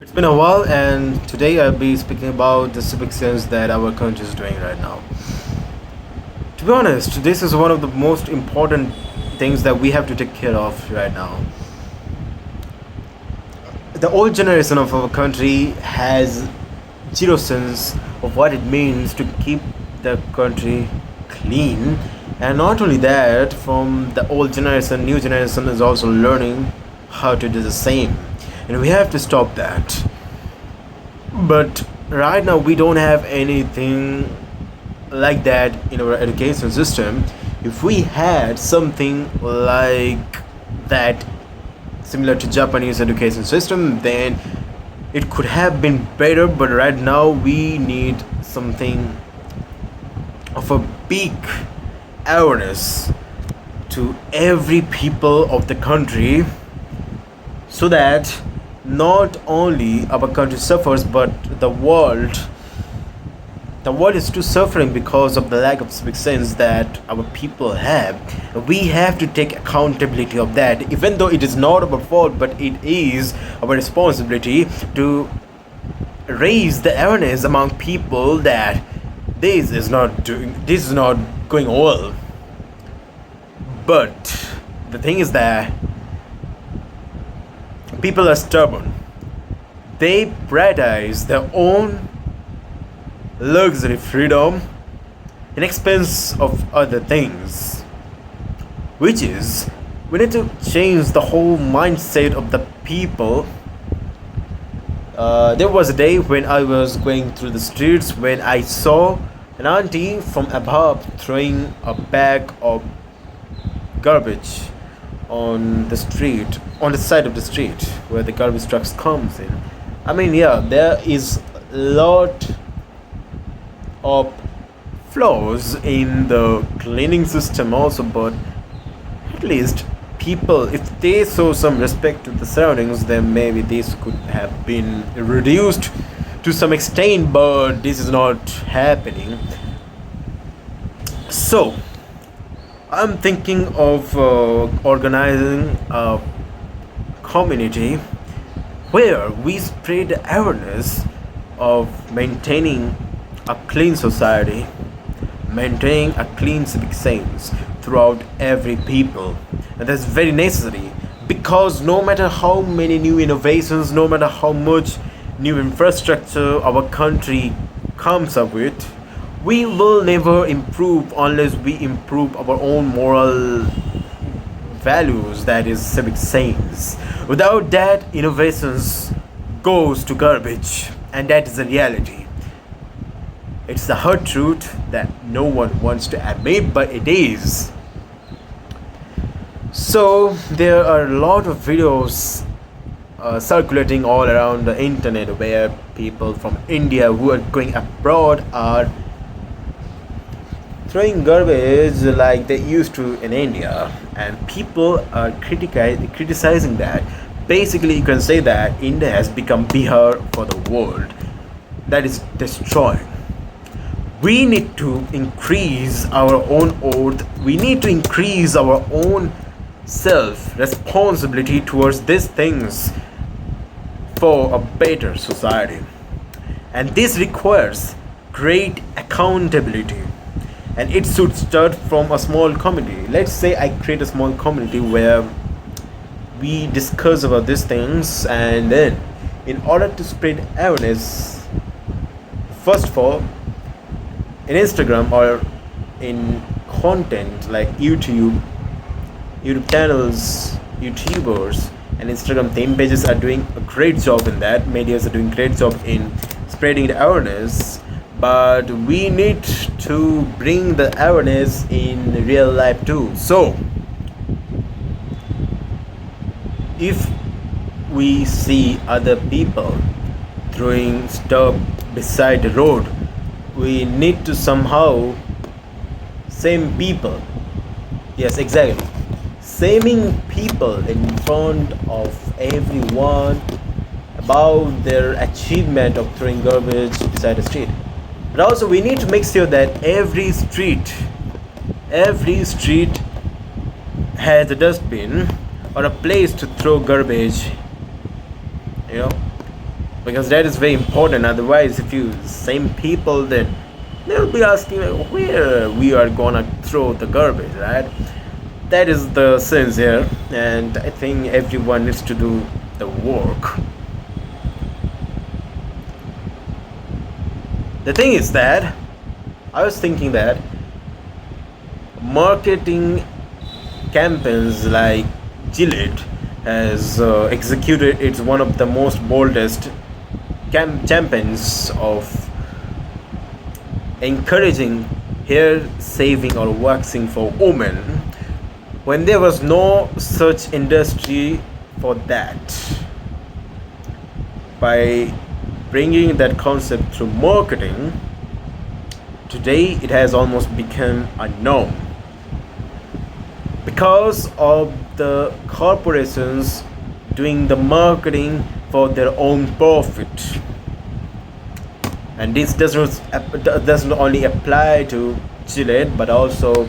It's been a while, and today I'll be speaking about the civic sense that our country is doing right now. To be honest, this is one of the most important things that we have to take care of right now. The old generation of our country has zero sense of what it means to keep the country clean, and not only that, from the old generation, new generation is also learning how to do the same, and we have to stop that. But right now we don't have anything like that in our education system. If we had something like that, similar to Japanese education system, then it could have been better. But right now we need something of a big awareness to every people of the country, so that not only our country suffers, but the world is too suffering because of the lack of civic sense that our people have. We have to take accountability of that, even though it is not our fault, but it is our responsibility to raise the awareness among people that this is not going well. But the thing is that people are stubborn. They prioritize their own luxury freedom in expense of other things, which is, we need to change the whole mindset of the people. There was a day when I was going through the streets when I saw an auntie from above throwing a bag of garbage on the street, on the side of the street where the garbage trucks comes in. I mean, yeah, there is a lot of flaws in the cleaning system also, but at least people, if they show some respect to the surroundings, then maybe this could have been reduced to some extent, but this is not happening. So I'm thinking of organizing a community where we spread awareness of maintaining a clean society, maintaining a clean civic sense throughout every people. And that's very necessary, because no matter how many new innovations, no matter how much new infrastructure our country comes up with, we will never improve unless we improve our own moral values, that is civic sense. Without that, innovations goes to garbage, and that is the reality. It's the hard truth that no one wants to admit, but it is. So there are a lot of videos circulating all around the internet where people from India who are going abroad are throwing garbage like they used to in India, and people are criticizing that. Basically, you can say that India has become Bihar for the world, that is destroying. We need to increase our own oath, we need to increase our own self responsibility towards these things for a better society. And this requires great accountability, and it should start from a small community. Let's say I create a small community where we discuss about these things, and then, in order to spread awareness, first of all, in Instagram or in content like YouTube channels, YouTubers, and Instagram theme pages are doing a great job in that. Medias are doing great job in spreading the awareness, but we need to bring the awareness in real life too. So if we see other people throwing stuff beside the road, we need to somehow same people, yes, exactly, shaming people in front of everyone about their achievement of throwing garbage beside the street. But also we need to make sure that every street has a dustbin or a place to throw garbage, you know. because that is very important. Otherwise, if you same people, then they'll be asking like, where we are gonna throw the garbage, right? That is the sense here, and I think everyone needs to do the work. The thing is that I was thinking that marketing campaigns like Gillette has executed, it's one of the most boldest campaigns of encouraging hair saving or waxing for women when there was no such industry for that. By bringing that concept through marketing, today it has almost become a norm because of the corporations doing the marketing for their own profit. And this doesn't only apply to Gillette but also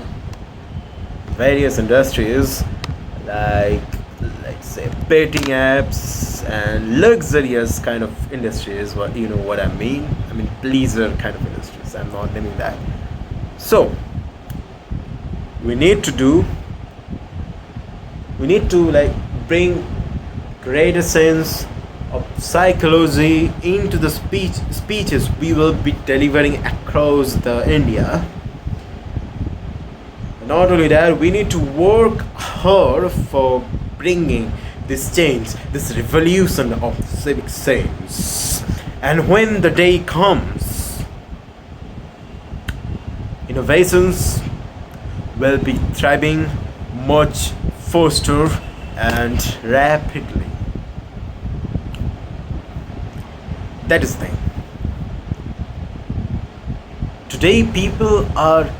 various industries like, let's say, betting apps and luxurious kind of industries. What you know what I mean? I mean pleaser kind of industries. I'm not naming that. So we need to do. We need to like bring greater sense of psychology into the speeches we will be delivering across the India. Not only that, we need to work hard for bringing this change, this revolution of civic sense. And when the day comes, innovations will be thriving much faster and rapidly. That is the thing. Today, people are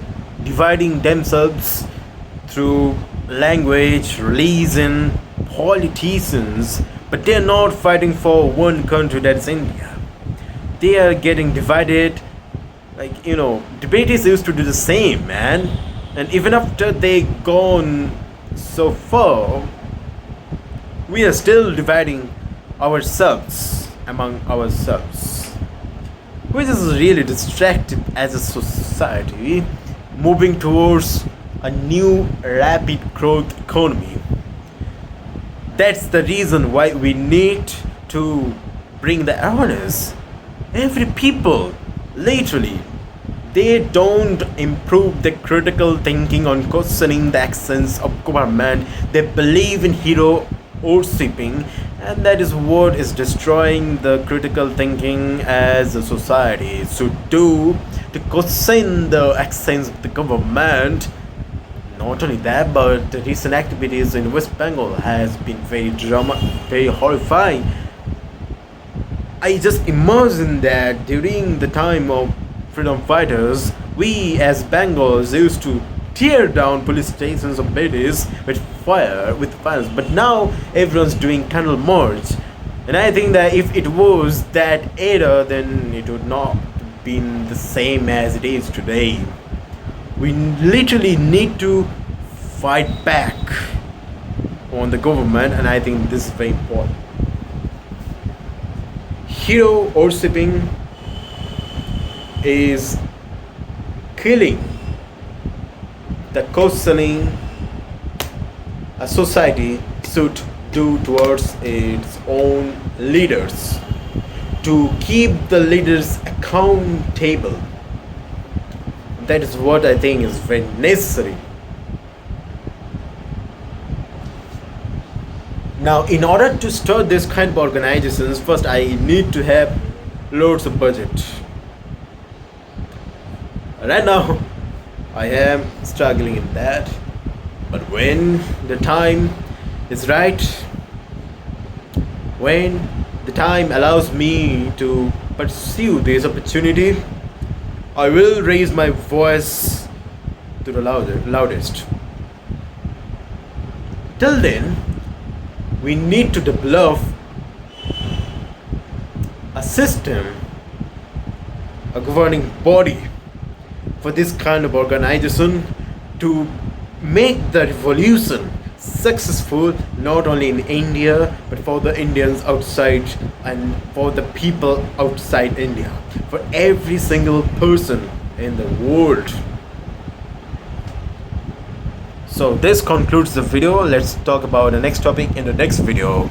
dividing themselves through language, religion, politicians, but they're not fighting for one country, that's India. They are getting divided. Like, debaters used to do the same, man. And even after they gone so far, we are still dividing ourselves among ourselves, which is really distracted as a society moving towards a new rapid growth economy. That's the reason why we need to bring the awareness. Every people, literally, they don't improve the critical thinking on questioning the actions of government. They believe in hero worshipping, and that is what is destroying the critical thinking as a society should do, to question the actions of the government. Not only that, but the recent activities in West Bengal has been very horrifying. I just imagine that during the time of freedom fighters, we as Bengals used to tear down police stations of cities with fires. But now everyone's doing candle march, and I think that if it was that era, then it would not been the same as it is today. We literally need to fight back on the government, and I think this is very important. Hero worshipping is killing the questioning a society should do towards its own leaders, to keep the leaders accountable. That is what I think is very necessary. Now, in order to start this kind of organizations, first I need to have loads of budget. Right now, I am struggling in that. But when the time is right, when the time allows me to pursue this opportunity, I will raise my voice to the loudest. Till then, we need to develop a system, a governing body for this kind of organization to make the revolution successful, not only in India but for the Indians outside and for the people outside India, for every single person in the world. So this concludes the video. Let's talk about the next topic in the next video.